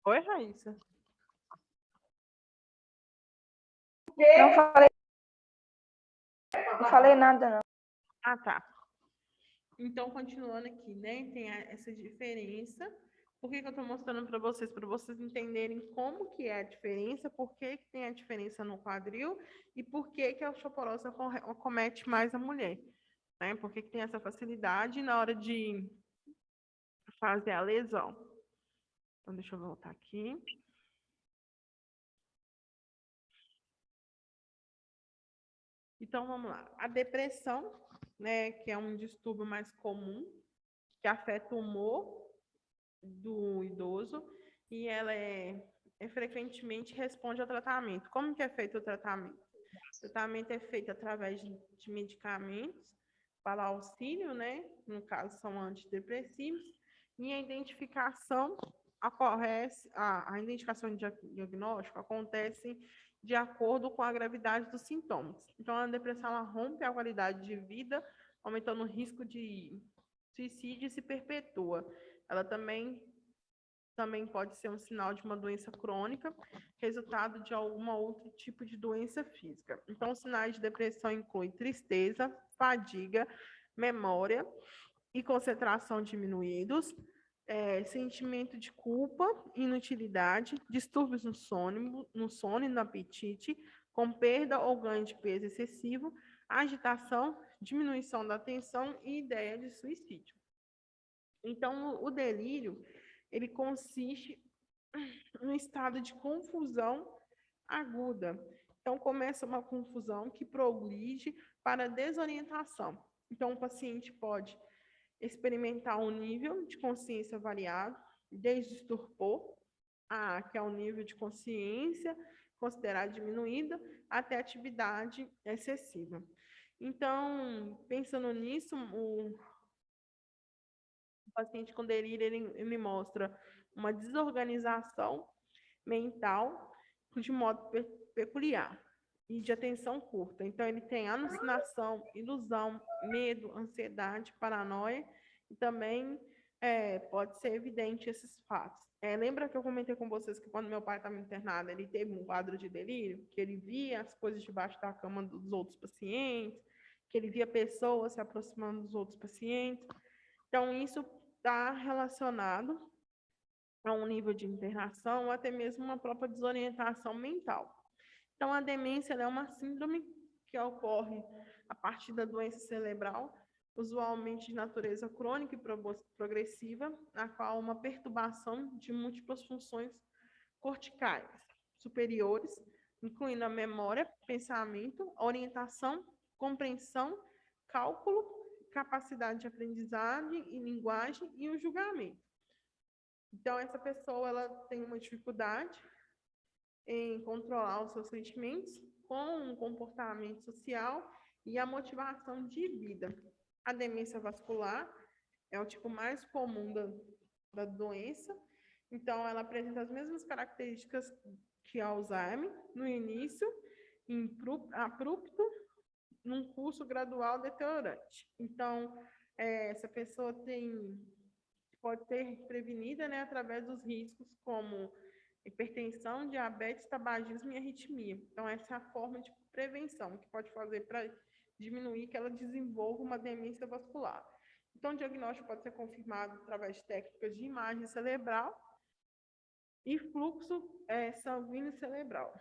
Oi, Raíssa. Não falei nada, não. Ah, tá. Então, continuando aqui, né? Tem essa diferença. Por que eu estou mostrando para vocês entenderem como que é a diferença, por que que tem a diferença no quadril e por que que a osteoporose acomete mais a mulher, né? Por que que tem essa facilidade na hora de fazer a lesão. Então, deixa eu voltar aqui. Então, vamos lá. A depressão, né, que é um distúrbio mais comum, que afeta o humor do idoso, e ela frequentemente responde ao tratamento. Como que é feito o tratamento? O tratamento é feito através de medicamentos para auxílio, né? No caso, são antidepressivos, e a identificação a identificação de diagnóstico acontece de acordo com a gravidade dos sintomas. Então, a depressão ela rompe a qualidade de vida, aumentando o risco de suicídio e se perpetua. Ela também pode ser um sinal de uma doença crônica, resultado de algum outro tipo de doença física. Então, os sinais de depressão incluem tristeza, fadiga, memória e concentração diminuídos, sentimento de culpa, inutilidade, distúrbios no sono e no apetite, com perda ou ganho de peso excessivo, agitação, diminuição da atenção e ideia de suicídio. Então, o delírio, ele consiste no estado de confusão aguda. Então, começa uma confusão que progride para desorientação. Então, o paciente pode experimentar um nível de consciência variado, desde estupor, que é o nível de consciência considerado diminuída, até atividade excessiva. Então, pensando nisso, o paciente com delírio, ele mostra uma desorganização mental de modo peculiar e de atenção curta. Então, ele tem alucinação, ilusão, medo, ansiedade, paranoia e também pode ser evidente esses fatos. Lembra que eu comentei com vocês que quando meu pai estava internado, ele teve um quadro de delírio, que ele via as coisas debaixo da cama dos outros pacientes, que ele via pessoas se aproximando dos outros pacientes. Então, isso está relacionado a um nível de internação ou até mesmo uma própria desorientação mental. Então, a demência é uma síndrome que ocorre a partir da doença cerebral, usualmente de natureza crônica e progressiva, na qual uma perturbação de múltiplas funções corticais superiores, incluindo a memória, pensamento, orientação, compreensão, cálculo, capacidade de aprendizagem e linguagem e o julgamento. Então, essa pessoa ela tem uma dificuldade em controlar os seus sentimentos com o comportamento social e a motivação de vida. A demência vascular é o tipo mais comum da doença, então ela apresenta as mesmas características que a Alzheimer, no início, abrupto, num curso gradual deteriorante. Então, essa pessoa pode ser prevenida, né, através dos riscos como hipertensão, diabetes, tabagismo e arritmia. Então, essa é a forma de prevenção que pode fazer para diminuir que ela desenvolva uma demência vascular. Então, o diagnóstico pode ser confirmado através de técnicas de imagem cerebral e fluxo sanguíneo cerebral.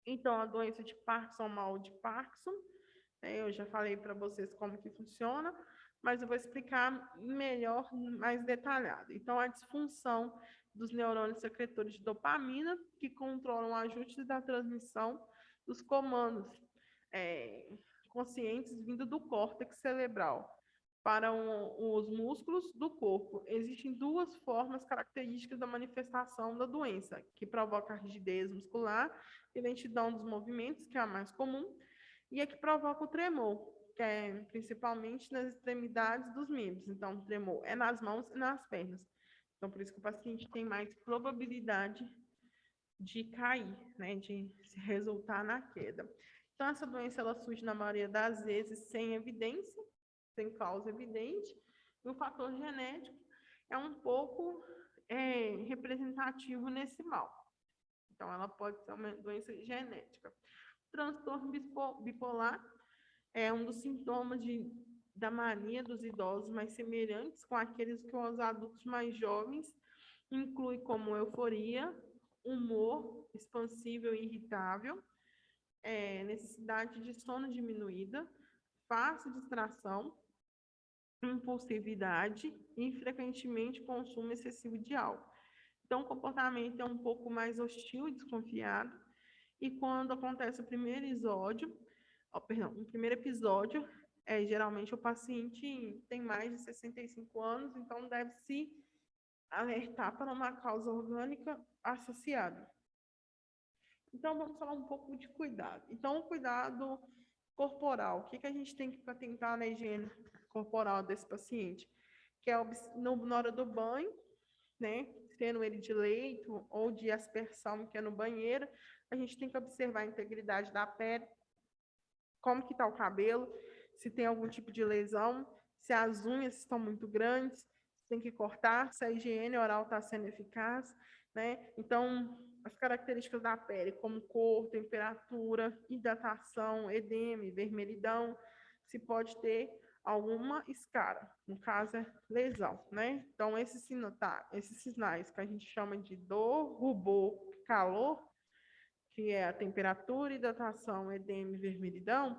Então, a doença de Parkinson, mal de Parkinson, eu já falei para vocês como que funciona, mas eu vou explicar melhor, mais detalhado. Então, a disfunção dos neurônios secretores de dopamina, que controlam ajustes da transmissão dos comandos conscientes vindo do córtex cerebral para os músculos do corpo. Existem duas formas características da manifestação da doença, que provoca a rigidez muscular e lentidão dos movimentos, que é a mais comum, e a que provoca o tremor, que é principalmente nas extremidades dos membros. Então, o tremor é nas mãos e nas pernas. Então, por isso que o paciente tem mais probabilidade de cair, né, de resultar na queda. Então, essa doença ela surge na maioria das vezes sem evidência, sem causa evidente, E o fator genético é um pouco representativo nesse mal. Então, ela pode ser uma doença genética. Transtorno bipolar é um dos sintomas da mania dos idosos mais semelhantes com aqueles que os adultos mais jovens, inclui como euforia, humor expansível e irritável, necessidade de sono diminuída, fácil distração, impulsividade e, frequentemente, consumo excessivo de álcool. Então, o comportamento é um pouco mais hostil e desconfiado, e quando acontece o primeiro episódio, geralmente o paciente tem mais de 65 anos, então deve-se alertar para uma causa orgânica associada. Então, vamos falar um pouco de cuidado. Então, o cuidado corporal. O que a gente tem que atentar na higiene corporal desse paciente? Que é na hora do banho, né? Sendo ele de leito ou de aspersão, que é no banheiro, a gente tem que observar a integridade da pele, como que está o cabelo, se tem algum tipo de lesão, se as unhas estão muito grandes, tem que cortar, se a higiene oral está sendo eficaz, né? Então, as características da pele, como cor, temperatura, hidratação, edema, vermelhidão, se pode ter alguma escara, no caso é lesão, né? Então, esses sinais que a gente chama de dor, rubor, calor, que é a temperatura, hidratação, edema e vermelhidão,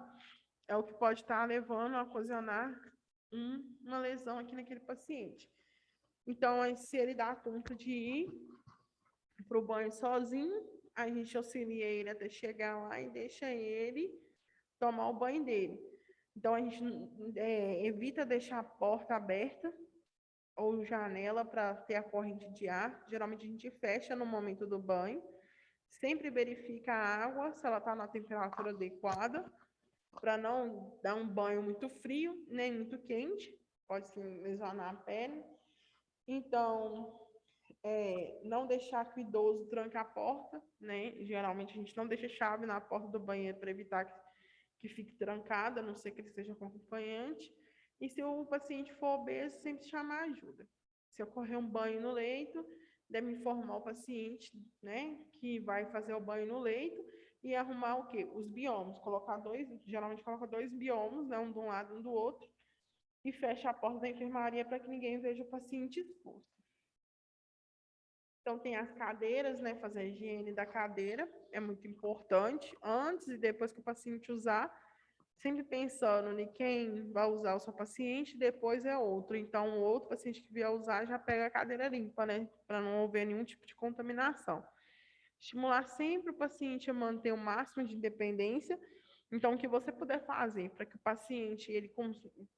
é o que pode estar levando a ocasionar uma lesão aqui naquele paciente. Então, se ele dá conta de ir para o banho sozinho, a gente auxilia ele até chegar lá e deixa ele tomar o banho dele. Então, a gente evita deixar a porta aberta ou janela para ter a corrente de ar. Geralmente, a gente fecha no momento do banho. Sempre verifica a água, se ela está na temperatura adequada, para não dar um banho muito frio, nem muito quente, pode se lesionar a pele. Então, não deixar que o idoso tranque a porta, né? Geralmente a gente não deixa chave na porta do banheiro para evitar que fique trancada, a não ser que ele seja com acompanhante. E se o paciente for obeso, sempre chamar ajuda. Se ocorrer um banho no leito, deve informar o paciente, né, que vai fazer o banho no leito e arrumar o quê? Os biomos. Geralmente coloca 2 biomos, né, um de um lado e um do outro, e fecha a porta da enfermaria para que ninguém veja o paciente exposto. Então, tem as cadeiras, né? Fazer a higiene da cadeira é muito importante, antes e depois que o paciente usar, sempre pensando em quem vai usar o seu paciente, depois é outro. Então, o outro paciente que vier usar já pega a cadeira limpa, né? Para não haver nenhum tipo de contaminação. Estimular sempre o paciente a manter o máximo de independência. Então, o que você puder fazer para que o paciente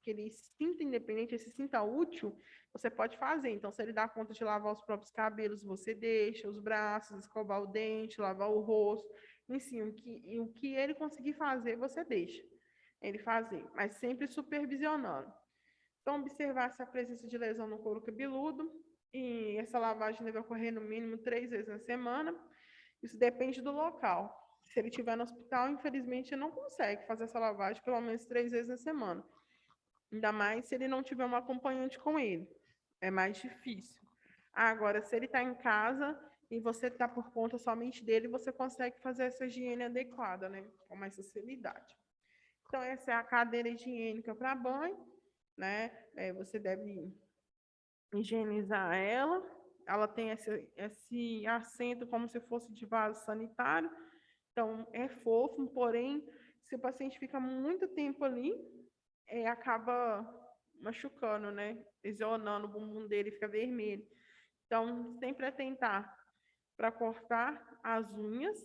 que ele se sinta independente, ele se sinta útil, você pode fazer. Então, se ele dá conta de lavar os próprios cabelos, você deixa os braços, escovar o dente, lavar o rosto. Enfim, o que ele conseguir fazer, você deixa ele fazer, mas sempre supervisionando. Então, observar se a presença de lesão no couro cabeludo, e essa lavagem deve ocorrer no mínimo 3 vezes na semana. Isso depende do local. Se ele estiver no hospital, infelizmente, não consegue fazer essa lavagem pelo menos 3 vezes na semana. Ainda mais se ele não tiver um acompanhante com ele. É mais difícil. Agora, se ele está em casa e você está por conta somente dele, você consegue fazer essa higiene adequada, né? Com mais facilidade. Então, essa é a cadeira higiênica para banho, né? Você deve higienizar ela. Ela tem esse assento como se fosse de vaso sanitário. Então, é fofo, porém, se o paciente fica muito tempo ali, acaba machucando, né? Lesionando o bumbum dele, fica vermelho. Então, sempre atentar para cortar as unhas.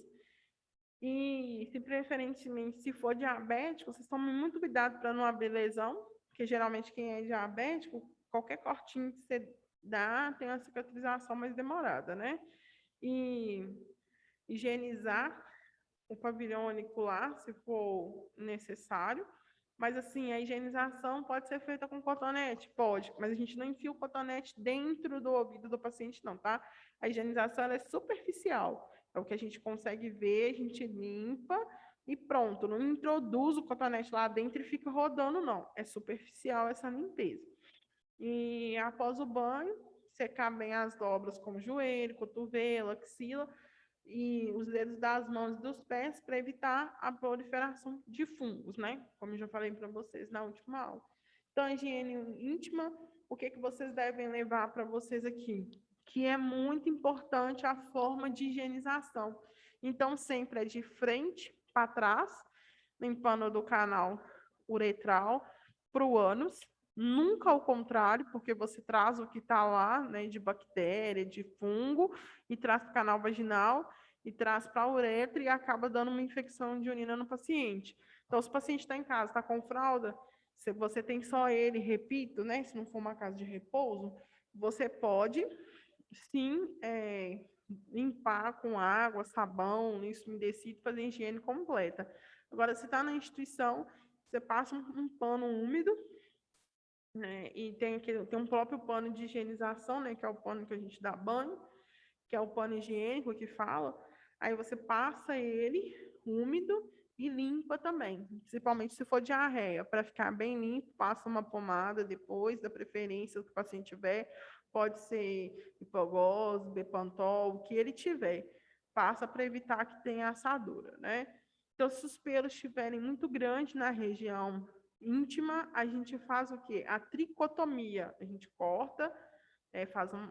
E, se preferentemente, se for diabético, vocês tomem muito cuidado para não abrir lesão, porque geralmente quem é diabético, qualquer cortinho que você dá tem uma cicatrização mais demorada, né? E higienizar o pavilhão auricular, se for necessário. Mas, assim, a higienização pode ser feita com cotonete? Pode, mas a gente não enfia o cotonete dentro do ouvido do paciente, não, tá? A higienização ela é superficial. É o que a gente consegue ver, a gente limpa e pronto. Não introduz o cotonete lá dentro e fica rodando, não. É superficial essa limpeza. E após o banho, secar bem as dobras como joelho, cotovelo, axila e os dedos das mãos e dos pés para evitar a proliferação de fungos, né? Como eu já falei para vocês na última aula. Então, a higiene íntima, o que que vocês devem levar para vocês aqui? Que é muito importante a forma de higienização. Então, sempre é de frente para trás, limpando do canal uretral para o ânus, nunca ao contrário, porque você traz o que está lá, né, de bactéria, de fungo, e traz para o canal vaginal, e traz para a uretra e acaba dando uma infecção de urina no paciente. Então, se o paciente está em casa, está com fralda, se você tem só ele, repito, né, se não for uma casa de repouso, você pode, sim, limpar com água, sabão, lenço umedecido, fazer higiene completa. Agora, se está na instituição, você passa um pano úmido, né? E tem um próprio pano de higienização, né? Que é o pano que a gente dá banho, que é o pano higiênico que fala. Aí você passa ele úmido e limpa também, principalmente se for diarreia, para ficar bem limpo, passa uma pomada depois, da preferência que o paciente tiver, pode ser hipoglós, Bepantol, o que ele tiver, passa para evitar que tenha assadura, né? Então, se os pelos estiverem muito grandes na região íntima, a gente faz o quê? A tricotomia. A gente corta,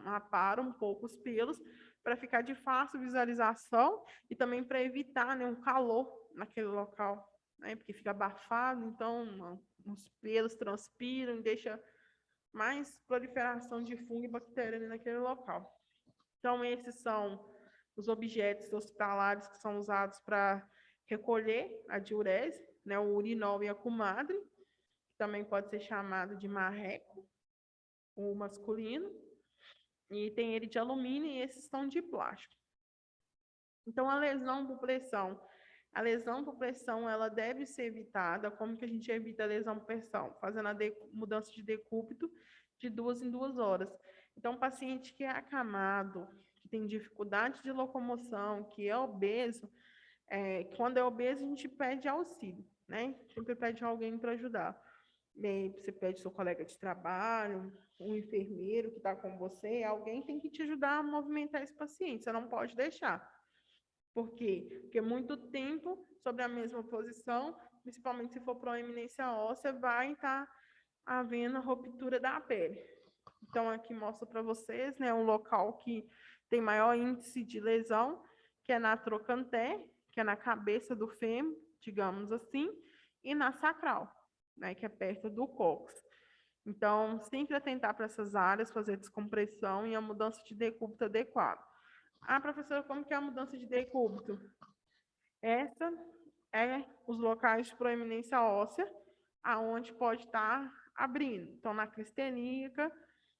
apara um pouco os pelos para ficar de fácil visualização e também para evitar, né, um calor naquele local, né? Porque fica abafado, então os pelos transpiram e deixa mais proliferação de fungo e bactéria ali naquele local. Então, esses são os objetos hospitalares que são usados para recolher a diurese, né, o urinol e a comadre, que também pode ser chamado de marreco, o masculino, e tem ele de alumínio e esses são de plástico. Então, a lesão por pressão. A lesão por pressão, ela deve ser evitada. Como que a gente evita a lesão por pressão? Fazendo a mudança de decúbito de 2 em 2 horas. Então, o paciente que é acamado, que tem dificuldade de locomoção, que é obeso, quando é obeso, a gente pede auxílio, né? Sempre pede alguém para ajudar. Você pede seu colega de trabalho, um enfermeiro que está com você, alguém tem que te ajudar a movimentar esse paciente, você não pode deixar. Por quê? Porque muito tempo sobre a mesma posição, principalmente se for proeminência óssea, vai estar havendo ruptura da pele. Então, aqui mostra para vocês, né, um local que tem maior índice de lesão, que é na trochanter, que é na cabeça do fêmur, digamos assim, e na sacral, né, que é perto do cóccix. Então, sempre atentar para essas áreas, fazer descompressão e a mudança de decúbito adequado. Ah, professora, como que é a mudança de decúbito? Essa é os locais de proeminência óssea, aonde pode estar abrindo. Então, na cristeníaca,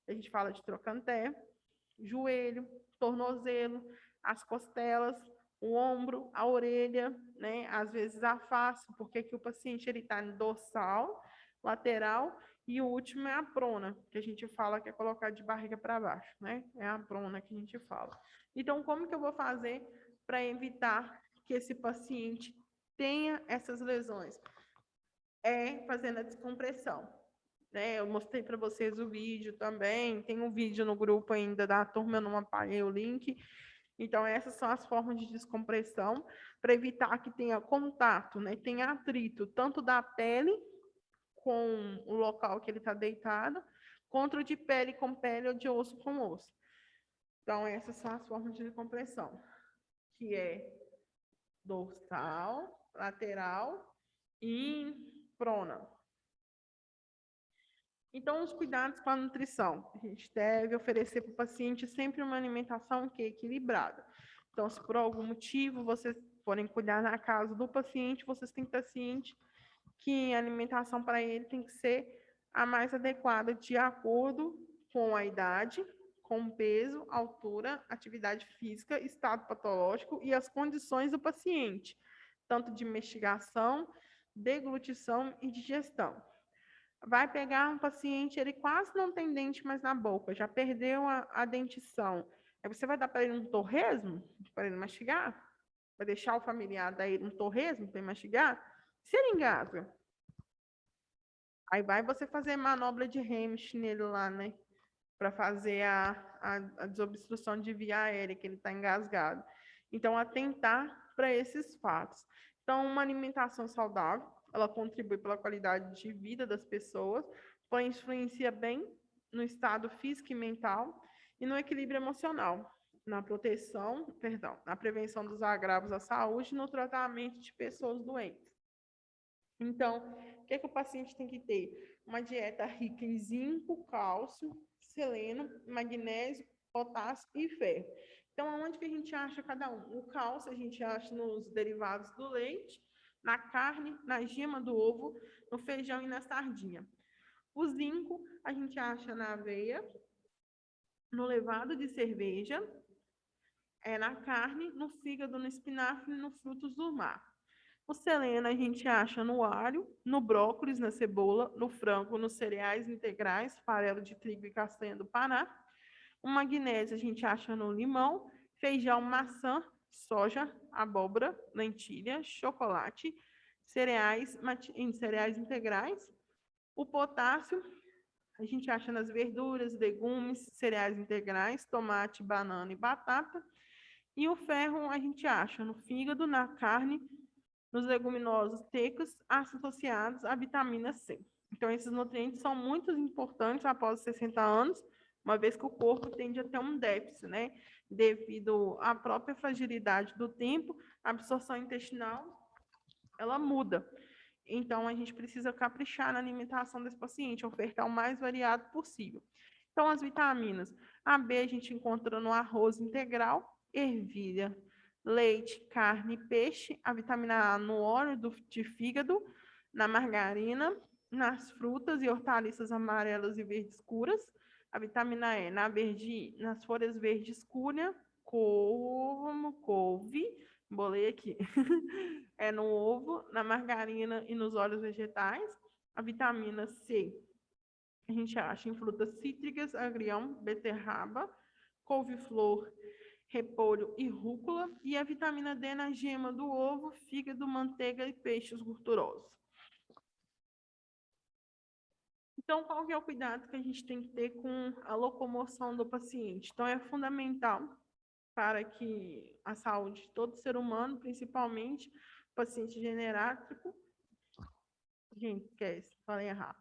a gente fala de trochanter, joelho, tornozelo, as costelas, o ombro, a orelha, né? Às vezes a face, porque que o paciente ele está no dorsal, lateral, e o último é a prona, que a gente fala que é colocar de barriga para baixo, né? É a prona que a gente fala. Então, como que eu vou fazer para evitar que esse paciente tenha essas lesões? É fazendo a descompressão. Eu mostrei para vocês o vídeo também, tem um vídeo no grupo ainda da turma, eu não apaguei o link. Então, essas são as formas de descompressão para evitar que tenha contato, né? Tenha atrito tanto da pele com o local que ele está deitado, quanto de pele com pele ou de osso com osso. Então, essas são as formas de descompressão, que é dorsal, lateral e prona. Então, os cuidados com a nutrição. A gente deve oferecer para o paciente sempre uma alimentação que é equilibrada. Então, se por algum motivo vocês forem cuidar na casa do paciente, vocês têm que estar cientes que a alimentação para ele tem que ser a mais adequada de acordo com a idade, com o peso, altura, atividade física, estado patológico e as condições do paciente, tanto de mastigação, deglutição e digestão. Vai pegar um paciente, ele quase não tem dente mais na boca, já perdeu a dentição. Aí você vai dar para ele um torresmo, para ele mastigar? Vai deixar o familiar dar ele um torresmo para ele mastigar? Se ele engasga, Aí vai você fazer manobra de Heimlich nele lá, né? Para fazer a desobstrução de via aérea, que ele está engasgado. Então, atentar para esses fatos. Então, uma alimentação saudável, ela contribui pela qualidade de vida das pessoas, porém influencia bem no estado físico e mental e no equilíbrio emocional, na proteção, perdão, na prevenção dos agravos à saúde e no tratamento de pessoas doentes. Então, o que o paciente tem que ter? Uma dieta rica em zinco, cálcio, selênio, magnésio, potássio e ferro. Então, aonde que a gente acha cada um? O cálcio a gente acha nos derivados do leite, na carne, na gema do ovo, no feijão e na sardinha. O zinco a gente acha na aveia, no levado de cerveja, na carne, no fígado, no espinafre e nos frutos do mar. O seleno a gente acha no alho, no brócolis, na cebola, no frango, nos cereais integrais, farelo de trigo e castanha do Pará. O magnésio a gente acha no limão, feijão, maçã, soja, abóbora, lentilha, chocolate, em cereais integrais. O potássio a gente acha nas verduras, legumes, cereais integrais, tomate, banana e batata. E o ferro a gente acha no fígado, na carne, nos leguminosos secos associados à vitamina C. Então, esses nutrientes são muito importantes após os 60 anos, uma vez que o corpo tende a ter um déficit, né? Devido à própria fragilidade do tempo, a absorção intestinal, ela muda. Então, a gente precisa caprichar na alimentação desse paciente, ofertar o mais variado possível. Então, as vitaminas. A B a gente encontra no arroz integral, ervilha, leite, carne, peixe. A vitamina A no óleo de fígado, na margarina, nas frutas e hortaliças amarelas e verdes escuras. A vitamina E nas folhas verdes escuras, como couve, bolei aqui, no ovo, na margarina e nos óleos vegetais. A vitamina C a gente acha em frutas cítricas, agrião, beterraba, couve-flor, repolho e rúcula. E a vitamina D na gema do ovo, fígado, manteiga e peixes gordurosos. Então, qual que é o cuidado que a gente tem que ter com a locomoção do paciente? Então, é fundamental para que a saúde de todo ser humano, principalmente o paciente geriátrico, esquece, falei errado.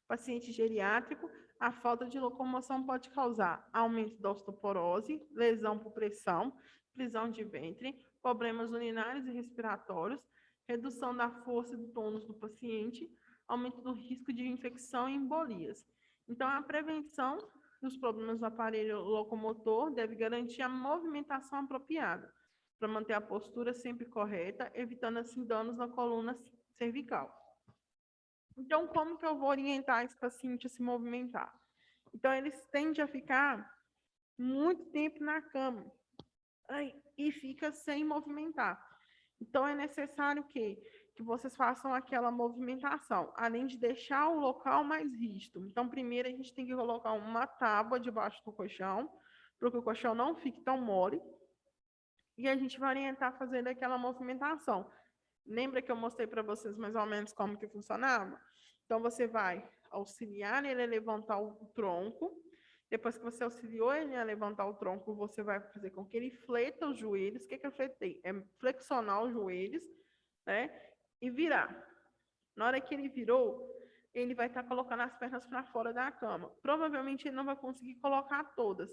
Paciente geriátrico, a falta de locomoção pode causar aumento da osteoporose, lesão por pressão, prisão de ventre, problemas urinários e respiratórios, redução da força e do tônus do paciente, aumento do risco de infecção e embolias. Então, a prevenção dos problemas do aparelho locomotor deve garantir a movimentação apropriada, para manter a postura sempre correta, evitando assim danos na coluna cervical. Então, como que eu vou orientar esse paciente a se movimentar? Então, eles tendem a ficar muito tempo na cama e fica sem movimentar. Então, é necessário que vocês façam aquela movimentação, além de deixar o local mais rígido. Então, primeiro, a gente tem que colocar uma tábua debaixo do colchão, para que o colchão não fique tão mole, e a gente vai orientar fazendo aquela movimentação. Lembra que eu mostrei para vocês mais ou menos como que funcionava? Então, você vai auxiliar ele a levantar o tronco. Depois que você auxiliou ele a levantar o tronco, você vai fazer com que ele fleta os joelhos. O que eu fletei? É flexionar os joelhos, né? E virar. Na hora que ele virou, ele vai estar colocando as pernas para fora da cama. Provavelmente ele não vai conseguir colocar todas,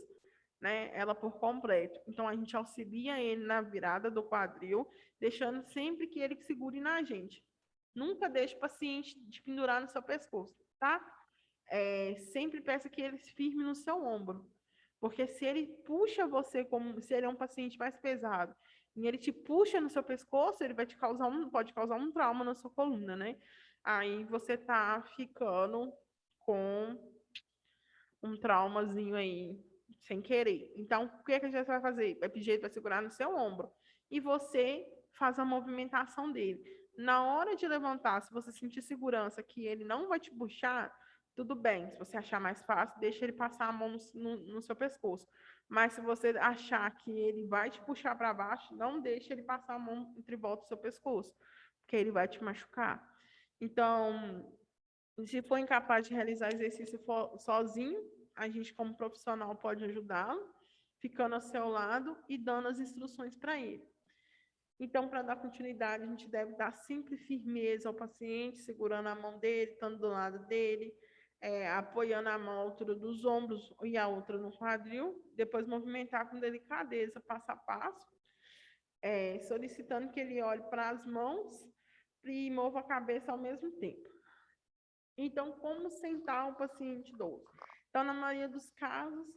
né? Ela por completo. Então a gente auxilia ele na virada do quadril, deixando sempre que ele segure na gente. Nunca deixe o paciente de pendurar no seu pescoço, tá? Sempre peça que ele se firme no seu ombro. Porque se ele puxa você, como se ele é um paciente mais pesado, e ele te puxa no seu pescoço, ele vai te causar pode causar um trauma na sua coluna, né? Aí você tá ficando com um traumazinho aí, sem querer. Então, o que a gente vai fazer? Vai pedir para segurar no seu ombro. E você faz a movimentação dele. Na hora de levantar, se você sentir segurança que ele não vai te puxar, tudo bem. Se você achar mais fácil, deixa ele passar a mão no seu pescoço. Mas se você achar que ele vai te puxar para baixo, não deixe ele passar a mão entre volta do seu pescoço, porque ele vai te machucar. Então, Se for incapaz de realizar exercício sozinho, a gente, como profissional, pode ajudá-lo, ficando ao seu lado e dando as instruções para ele. Então, para dar continuidade, a gente deve dar sempre firmeza ao paciente, segurando a mão dele, estando do lado dele, apoiando a mão à altura dos ombros e a outra no quadril, depois movimentar com delicadeza, passo a passo, solicitando que ele olhe para as mãos e mova a cabeça ao mesmo tempo. Então, como sentar um paciente idoso? Então, na maioria dos casos,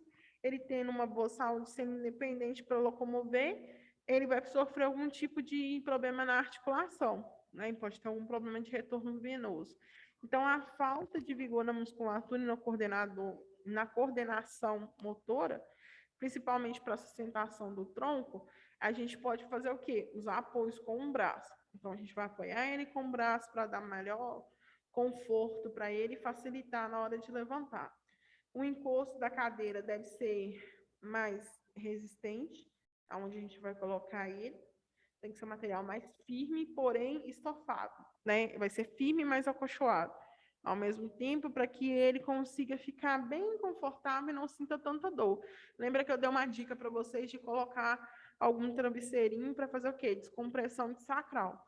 ele tendo uma boa saúde, sendo independente para locomover, ele vai sofrer algum tipo de problema na articulação, né? Ele pode ter algum problema de retorno venoso. Então, a falta de vigor na musculatura e na coordenação motora, principalmente para a sustentação do tronco, a gente pode fazer o quê? Usar apoios com o braço. Então, a gente vai apoiar ele com o braço para dar melhor conforto para ele e facilitar na hora de levantar. O encosto da cadeira deve ser mais resistente, aonde a gente vai colocar ele. Tem que ser um material mais firme, porém estofado, né? Vai ser firme, mas acolchoado. Ao mesmo tempo, para que ele consiga ficar bem confortável e não sinta tanta dor. Lembra que eu dei uma dica para vocês de colocar algum travesseirinho para fazer o quê? Descompressão de sacral.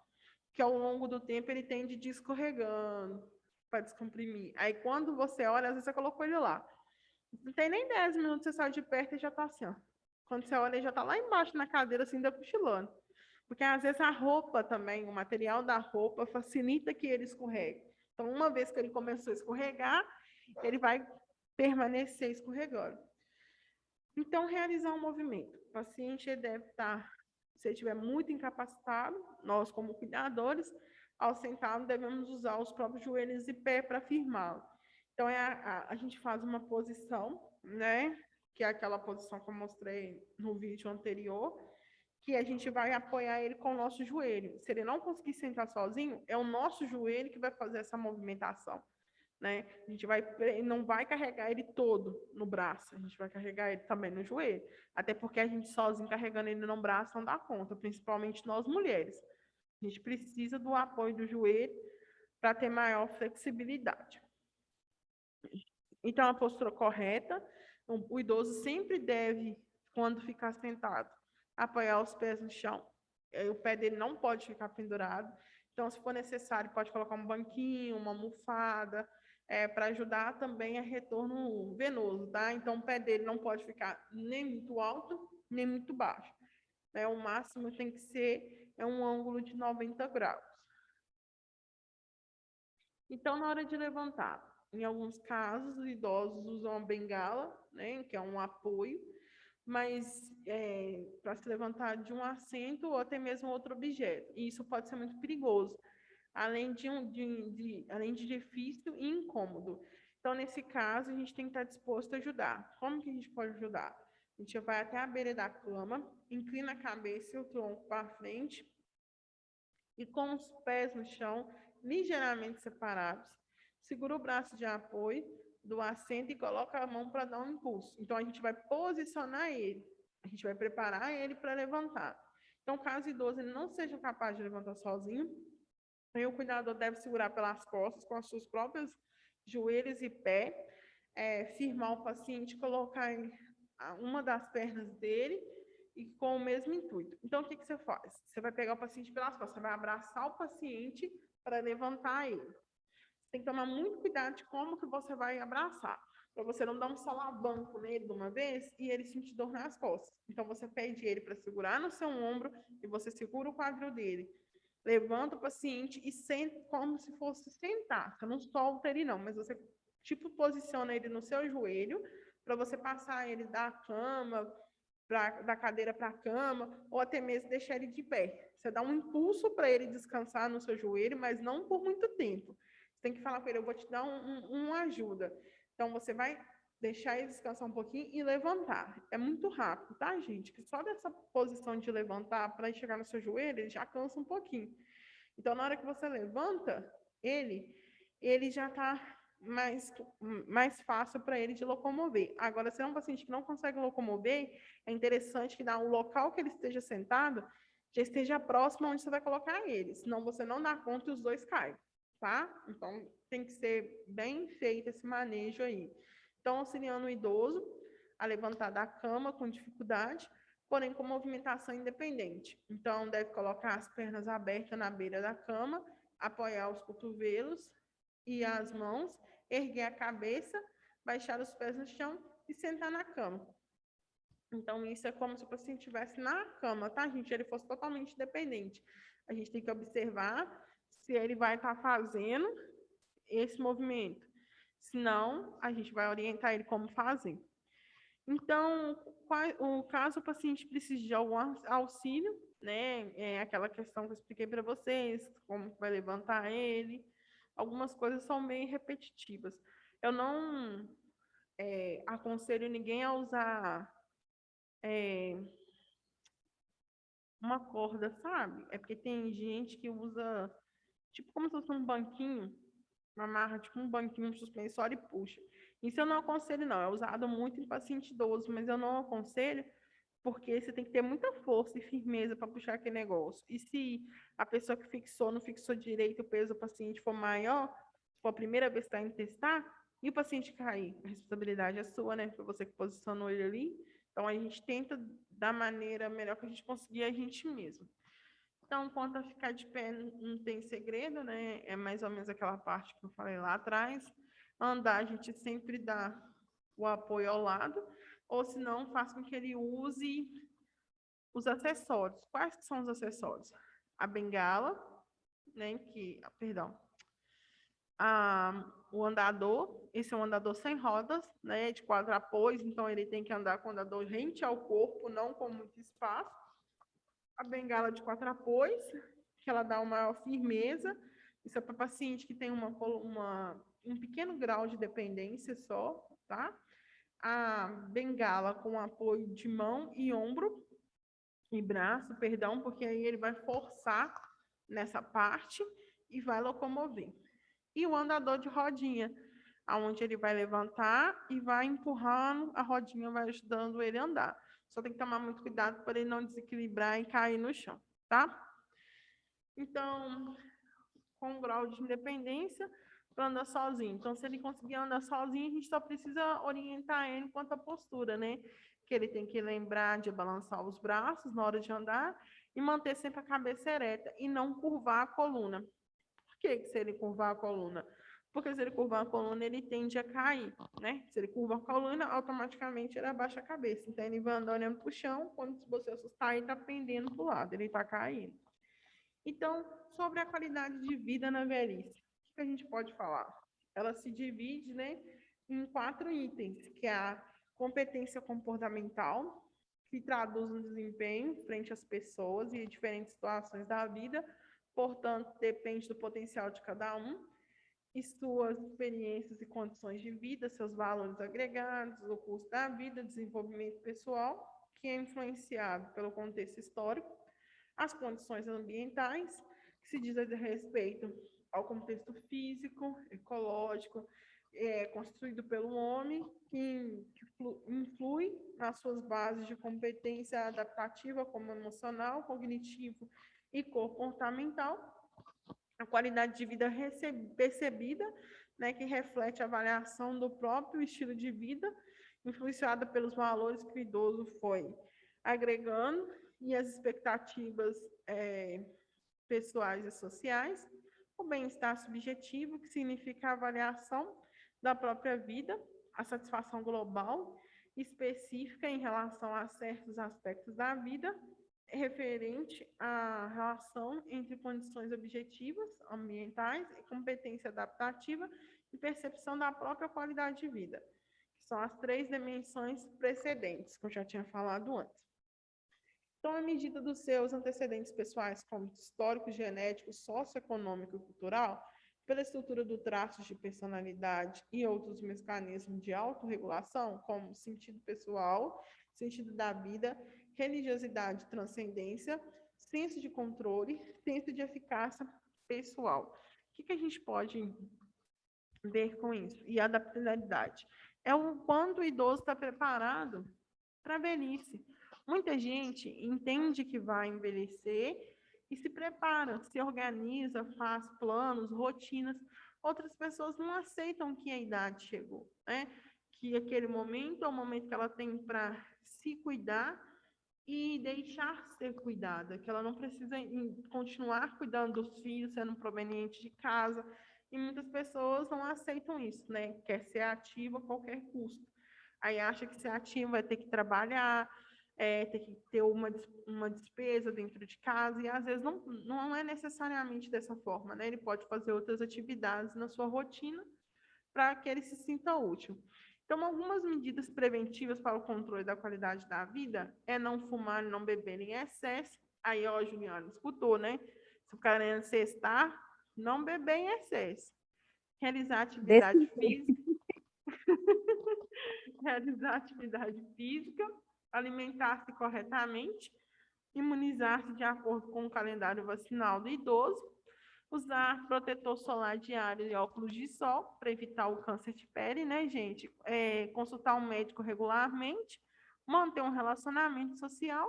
Que ao longo do tempo ele tende de escorregando para descomprimir. Aí quando você olha, às vezes você colocou ele lá. Não tem nem 10 minutos, você sai de perto e já tá assim, ó. Quando você olha, ele já tá lá embaixo na cadeira, assim, ainda cochilando. Porque às vezes a roupa também, o material da roupa facilita que ele escorregue. Então, uma vez que ele começou a escorregar, ele vai permanecer escorregando. Então, realizar um movimento. O paciente deve estar, se ele estiver muito incapacitado, nós como cuidadores, ao sentado devemos usar os próprios joelhos e pé para firmá-lo. Então, a gente faz uma posição, né? Que é aquela posição que eu mostrei no vídeo anterior, que a gente vai apoiar ele com o nosso joelho. Se ele não conseguir sentar sozinho, é o nosso joelho que vai fazer essa movimentação, né? A gente não vai carregar ele todo no braço, a gente vai carregar ele também no joelho. Até porque a gente sozinho carregando ele no braço não dá conta, principalmente nós mulheres. A gente precisa do apoio do joelho para ter maior flexibilidade. Então, a postura correta, o idoso sempre deve, quando ficar sentado, apoiar os pés no chão. O pé dele não pode ficar pendurado. Então, se for necessário, pode colocar um banquinho, uma almofada, para ajudar também a retorno venoso, tá? Então, o pé dele não pode ficar nem muito alto, nem muito baixo. O máximo tem que ser um ângulo de 90 graus. Então, na hora de levantar, em alguns casos, os idosos usam a bengala, né, que é um apoio, mas para se levantar de um assento ou até mesmo outro objeto. E isso pode ser muito perigoso, além de difícil e incômodo. Então, nesse caso, a gente tem que estar disposto a ajudar. Como que a gente pode ajudar? A gente vai até a beira da cama, inclina a cabeça e o tronco para frente, e com os pés no chão, ligeiramente separados, segura o braço de apoio do assento e coloca a mão para dar um impulso. Então, a gente vai posicionar ele, a gente vai preparar ele para levantar. Então, caso o idoso ele não seja capaz de levantar sozinho, aí o cuidador deve segurar pelas costas com as suas próprias joelhos e pé, firmar o paciente, colocar uma das pernas dele e com o mesmo intuito. Então, o que você faz? Você vai pegar o paciente pelas costas, você vai abraçar o paciente para levantar ele. Você tem que tomar muito cuidado de como que você vai abraçar, para você não dar um solavanco nele de uma vez e ele sentir dor nas costas. Então, você pede ele para segurar no seu ombro e você segura o quadril dele. Levanta o paciente e senta como se fosse sentar. Você não solta ele não, mas você tipo posiciona ele no seu joelho para você passar ele da cama, da cadeira para a cama, ou até mesmo deixar ele de pé. Você dá um impulso para ele descansar no seu joelho, mas não por muito tempo. Você tem que falar com ele, eu vou te dar uma ajuda. Então, você vai deixar ele descansar um pouquinho e levantar. É muito rápido, tá, gente? Que só dessa posição de levantar para chegar no seu joelho, ele já cansa um pouquinho. Então, na hora que você levanta ele já está mais fácil para ele de locomover. Agora, se é um paciente que não consegue locomover, é interessante que o local que ele esteja sentado já esteja próximo onde você vai colocar ele, senão você não dá conta e os dois caem. tá? Então, tem que ser bem feito esse manejo aí. Então, auxiliando o idoso a levantar da cama com dificuldade, porém com movimentação independente. Então, deve colocar as pernas abertas na beira da cama, apoiar os cotovelos e as mãos, erguer a cabeça, baixar os pés no chão e sentar na cama. Então, isso é como se o paciente estivesse na cama, tá, gente? Ele fosse totalmente dependente. A gente tem que observar se ele vai estar fazendo esse movimento. Senão, a gente vai orientar ele como fazer. Então, o caso o paciente precisa de algum auxílio, né? É aquela questão que eu expliquei para vocês, como vai levantar ele. Algumas coisas são meio repetitivas. Eu não aconselho ninguém a usar uma corda, sabe? É porque tem gente que usa, tipo, como se fosse um banquinho, uma amarra, tipo um banquinho suspensório e puxa. Isso eu não aconselho, não. É usado muito em paciente idoso, mas eu não aconselho porque você tem que ter muita força e firmeza para puxar aquele negócio. E se a pessoa que fixou não fixou direito, o peso do paciente for maior, se for a primeira vez que está indo testar, e o paciente cair, a responsabilidade é sua, né? Foi você que posicionou ele ali. Então, a gente tenta da maneira melhor que a gente conseguir a gente mesmo. Então, quanto a ficar de pé, não tem segredo, né? É mais ou menos aquela parte que eu falei lá atrás. Andar, a gente sempre dá o apoio ao lado, ou se não, faz com que ele use os acessórios. Quais que são os acessórios? A bengala, né? Perdão. O andador, esse é um andador sem rodas, né? De 4 apoios, então ele tem que andar com o andador rente ao corpo, não com muito espaço. A bengala de 4 apoios, que ela dá uma maior firmeza. Isso é para paciente que tem um pequeno grau de dependência só, tá? A bengala com apoio de mão e ombro e braço, perdão, porque aí ele vai forçar nessa parte e vai locomover. E o andador de rodinha, aonde ele vai levantar e vai empurrando, a rodinha vai ajudando ele a andar. Só tem que tomar muito cuidado para ele não desequilibrar e cair no chão, tá? Então, com grau de independência, para andar sozinho. Então, se ele conseguir andar sozinho, a gente só precisa orientar ele quanto à postura, né? Que ele tem que lembrar de balançar os braços na hora de andar e manter sempre a cabeça ereta e não curvar a coluna. Por que se ele curvar a coluna? Porque se ele curvar a coluna, ele tende a cair, né? Se ele curva a coluna, automaticamente ele abaixa a cabeça. Então, ele vai andar olhando para o chão, quando você assustar, ele está pendendo para o lado, ele está caindo. Então, sobre a qualidade de vida na velhice, o que a gente pode falar? Ela se divide, né, em 4 itens, que é a competência comportamental, que traduz no desempenho frente às pessoas e diferentes situações da vida, portanto, depende do potencial de cada um, e suas experiências e condições de vida, seus valores agregados, o curso da vida, desenvolvimento pessoal, que é influenciado pelo contexto histórico, as condições ambientais, que se diz a respeito ao contexto físico, ecológico, construído pelo homem, que influi nas suas bases de competência adaptativa, como emocional, cognitivo e comportamental, a qualidade de vida percebida, né, que reflete a avaliação do próprio estilo de vida, influenciada pelos valores que o idoso foi agregando e as expectativas pessoais e sociais, o bem-estar subjetivo, que significa a avaliação da própria vida, a satisfação global específica em relação a certos aspectos da vida, referente à relação entre condições objetivas, ambientais, e competência adaptativa e percepção da própria qualidade de vida, que são as 3 dimensões precedentes, que eu já tinha falado antes. Então, à medida dos seus antecedentes pessoais, como histórico, genético, socioeconômico e cultural, pela estrutura do traço de personalidade e outros mecanismos de autorregulação, como sentido pessoal, sentido da vida, religiosidade, transcendência, senso de controle, senso de eficácia pessoal. O que a gente pode ver com isso? E adaptabilidade. É o quanto o idoso está preparado para a velhice. Muita gente entende que vai envelhecer e se prepara, se organiza, faz planos, rotinas. Outras pessoas não aceitam que a idade chegou, né? Que aquele momento é o momento que ela tem para se cuidar e deixar ser cuidada, que ela não precisa continuar cuidando dos filhos, sendo proveniente de casa. E muitas pessoas não aceitam isso, né? Quer ser ativa a qualquer custo. Aí acha que ser ativa vai ter que trabalhar, ter que ter uma despesa dentro de casa, e às vezes não é necessariamente dessa forma, né? Ele pode fazer outras atividades na sua rotina para que ele se sinta útil. Então, algumas medidas preventivas para o controle da qualidade da vida é não fumar e não beber em excesso. Aí, ó, Juliana, escutou, né? Se o cara querendo cestar, não beber em excesso. Realizar atividade Desse física, realizar atividade física, alimentar-se corretamente, imunizar-se de acordo com o calendário vacinal do idoso, usar protetor solar diário e óculos de sol para evitar o câncer de pele, né, gente? Consultar um médico regularmente, manter um relacionamento social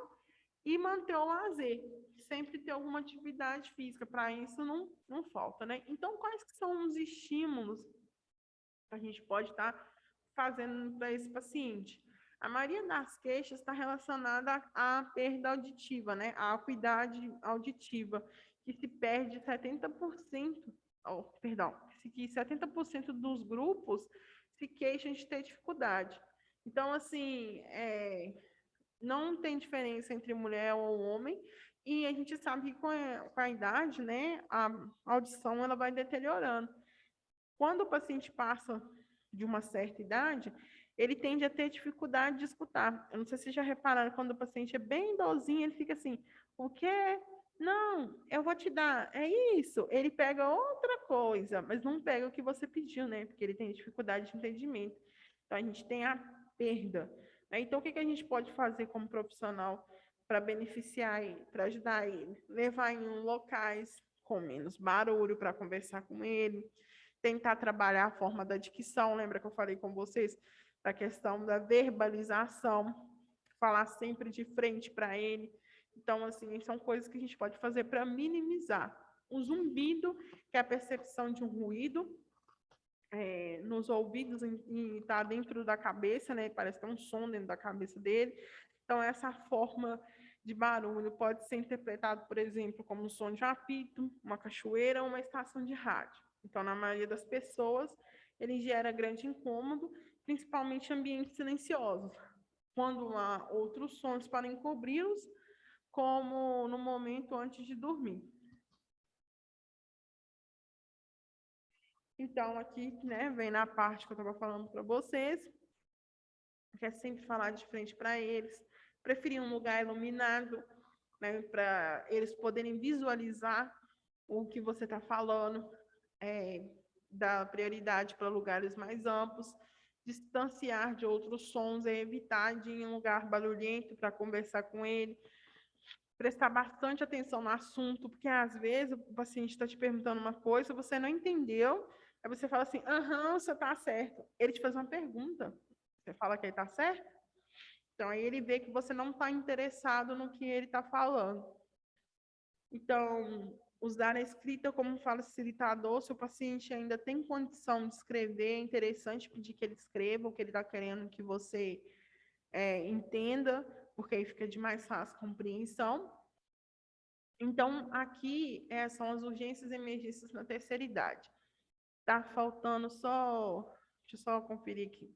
e manter o lazer. Sempre ter alguma atividade física, para isso não falta, né? Então, quais que são os estímulos que a gente pode estar fazendo para esse paciente? A maioria das queixas está relacionada à perda auditiva, né? À acuidade auditiva, que se perde 70%, oh, perdão, que 70% dos grupos se queixam de ter dificuldade. Então, assim, não tem diferença entre mulher ou homem, e a gente sabe que com a idade, né, a audição ela vai deteriorando. Quando o paciente passa de uma certa idade, ele tende a ter dificuldade de escutar. Eu não sei se vocês já repararam, quando o paciente é bem idosinho, ele fica assim, o quê? Não, eu vou te dar, é isso. Ele pega outra coisa, mas não pega o que você pediu, né? Porque ele tem dificuldade de entendimento. Então, a gente tem a perda, né? Então, o que a gente pode fazer como profissional para beneficiar ele, para ajudar ele? Levar em locais com menos barulho para conversar com ele, tentar trabalhar a forma da dicção, lembra que eu falei com vocês da questão da verbalização, falar sempre de frente para ele. Então, assim, são coisas que a gente pode fazer para minimizar o zumbido, que é a percepção de um ruído nos ouvidos e está dentro da cabeça, né? Parece que é um som dentro da cabeça dele. Então, essa forma de barulho pode ser interpretado, por exemplo, como um som de apito, uma cachoeira ou uma estação de rádio. Então, na maioria das pessoas, ele gera grande incômodo, principalmente em ambientes silenciosos, quando há outros sons para encobri-los, como no momento antes de dormir. Então, aqui, né, vem na parte que eu estava falando para vocês, que é sempre falar de frente para eles, preferir um lugar iluminado, né, para eles poderem visualizar o que você está falando, dar prioridade para lugares mais amplos, distanciar de outros sons, evitar de ir em um lugar barulhento para conversar com ele, prestar bastante atenção no assunto, porque às vezes o paciente está te perguntando uma coisa, você não entendeu, aí você fala assim, aham, você está certo. Ele te faz uma pergunta, você fala que ele está certo? Então, aí ele vê que você não está interessado no que ele está falando. Então, usar a escrita como facilitador, se o paciente ainda tem condição de escrever, é interessante pedir que ele escreva o que ele está querendo que você entenda, porque aí fica de mais fácil compreensão. Então, aqui são as urgências e emergências na terceira idade. Tá faltando só... Deixa eu só conferir aqui.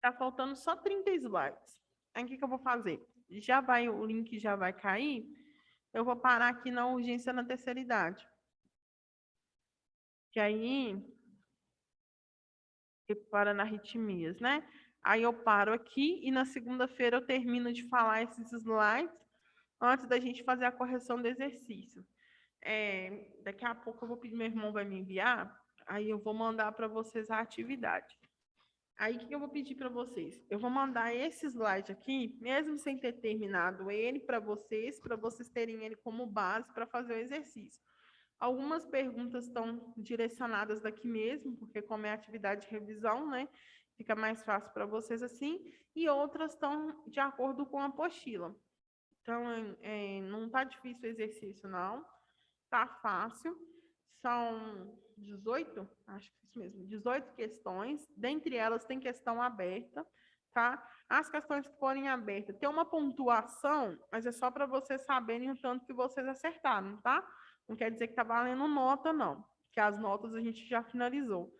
Tá faltando só 30 slides. Aí, o que eu vou fazer? O link já vai cair. Eu vou parar aqui na urgência na terceira idade. Que aí... para na arritmias, né? Aí eu paro aqui e na segunda-feira eu termino de falar esses slides antes da gente fazer a correção do exercício. Daqui a pouco eu vou pedir, meu irmão vai me enviar, aí eu vou mandar para vocês a atividade. Aí o que eu vou pedir para vocês? Eu vou mandar esse slide aqui, mesmo sem ter terminado ele, para vocês terem ele como base para fazer o exercício. Algumas perguntas estão direcionadas daqui mesmo, porque como é atividade de revisão, né? Fica mais fácil para vocês assim. E outras estão de acordo com a apostila. Então, não está difícil o exercício, não. Tá fácil. São 18, acho que é isso mesmo, 18 questões. Dentre elas tem questão aberta, tá? As questões que forem abertas, tem uma pontuação, mas é só para vocês saberem o tanto que vocês acertaram, tá? Não quer dizer que tá valendo nota, não. Que as notas a gente já finalizou.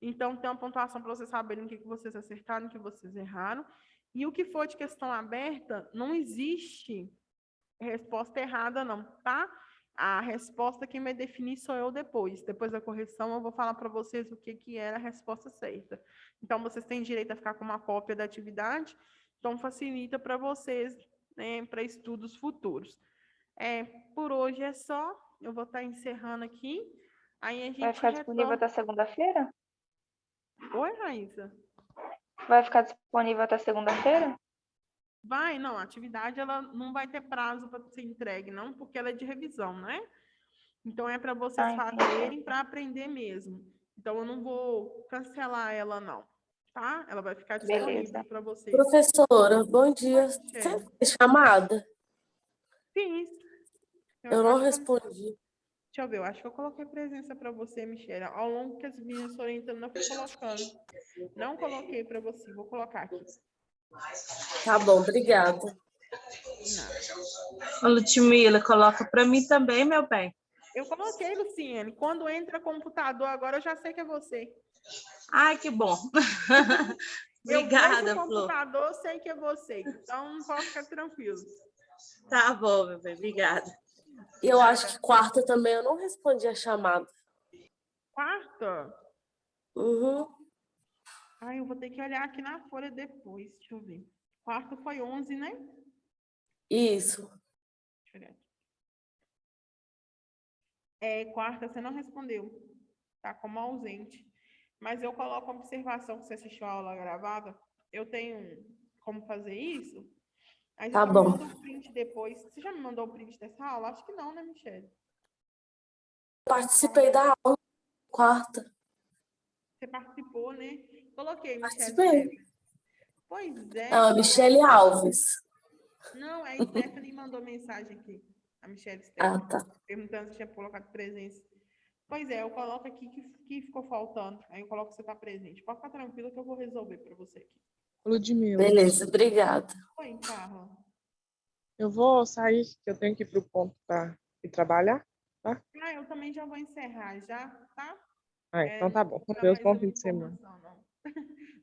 Então, tem uma pontuação para vocês saberem o que vocês acertaram, o que vocês erraram. E o que for de questão aberta, não existe resposta errada, não, tá? A resposta quem vai definir sou eu depois. Depois da correção, eu vou falar para vocês o que era a resposta certa. Então, vocês têm direito a ficar com uma cópia da atividade, então facilita para vocês, né, para estudos futuros. Por hoje é só. Eu vou estar encerrando aqui. Aí a gente Vai ficar disponível até segunda-feira? Oi, Raíssa. Vai ficar disponível até segunda-feira? Vai, não, a atividade ela não vai ter prazo para ser entregue, não, porque ela é de revisão, né? Então é para vocês fazerem para aprender mesmo. Então eu não vou cancelar ela, não, tá? Ela vai ficar disponível para vocês. Professora, bom dia. Você fez chamada? Fiz. Eu não respondi. Deixa eu ver, eu acho que eu coloquei presença para você, Michelle. Ao longo que as meninas foram entrando, eu fui colocando. Não coloquei para você, vou colocar aqui. Tá bom, obrigada. A Ludmila, coloca para mim também, meu bem. Eu coloquei, Luciene. Quando entra computador, agora eu já sei que é você. Ai, que bom. Obrigada, Flor. Eu vejo o computador, eu sei que é você. Então, pode ficar tranquilo. Tá bom, meu bem. Obrigada. Eu acho que quarta também eu não respondi a chamada. Quarta? Uhum. Ai, eu vou ter que olhar aqui na folha depois. Deixa eu ver. Quarta foi 11, né? Isso. Deixa eu olhar aqui. Quarta você não respondeu. Tá como ausente. Mas eu coloco a observação que você assistiu a aula gravada. Eu tenho como fazer isso. Aí tá você bom. manda um print depois. Você já me mandou o print dessa aula? Acho que não, né, Michelle? Participei da aula quarta. Você participou, né? Coloquei, Participei. Michelle. Pois é. Ah, Michelle Alves. Não, a Stephanie mandou mensagem aqui. A Michelle Stephanie. Ah, tá. Perguntando se tinha colocado presença. Pois é, eu coloco aqui que ficou faltando. Aí eu coloco que você está presente. Pode ficar tranquila que eu vou resolver para você aqui. Ludmila. Beleza, obrigada. Oi, Carla. Eu vou sair, que eu tenho que ir para o ponto para ir trabalhar, tá? Eu também já vou encerrar, já, tá? Então tá bom. Com Deus, bom fim de semana.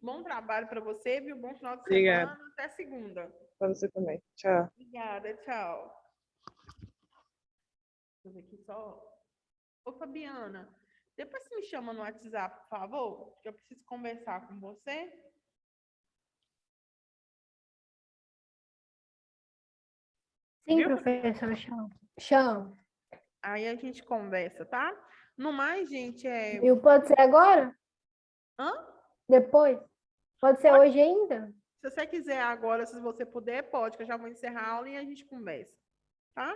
Bom trabalho para você, viu? Bom final de Obrigada. semana. Até segunda. Para você também. Tchau. Obrigada, tchau. Deixa eu ver aqui só. Ô, Fabiana, depois você me chama no WhatsApp, por favor, que eu preciso conversar com você. Sim, viu, professora, chama. Aí a gente conversa, tá? No mais, gente, E pode ser agora? Hã? Depois? Pode ser hoje ainda? Se você quiser agora, se você puder, pode, que eu já vou encerrar a aula e a gente conversa, tá?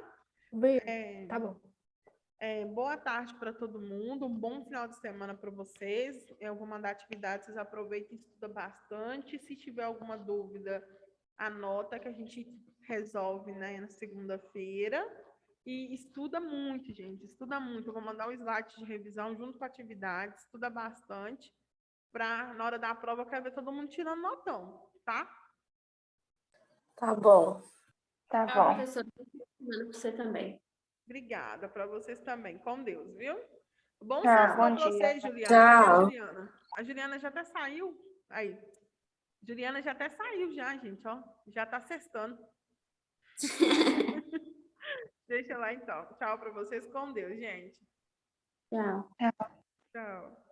Tá bom. Boa tarde para todo mundo, um bom final de semana para vocês. Eu vou mandar atividades, vocês aproveitem e estudam bastante. Se tiver alguma dúvida, anota que a gente resolve, né, na segunda-feira. E estuda muito, gente, estuda muito. Eu vou mandar um slide de revisão junto com a atividade, estuda bastante, para na hora da prova eu quero ver todo mundo tirando notão, tá? Tá bom. Tá bom. Professora, para você também. Obrigada, para vocês também. Com Deus, viu? Bom Bom para dia. vocês, Juliana. Tchau. Juliana. A Juliana já até saiu. Aí. Juliana já até saiu já, gente, ó. Já tá sextando. Deixa lá então. Tchau para vocês. Com Deus, gente. Tchau. Tchau.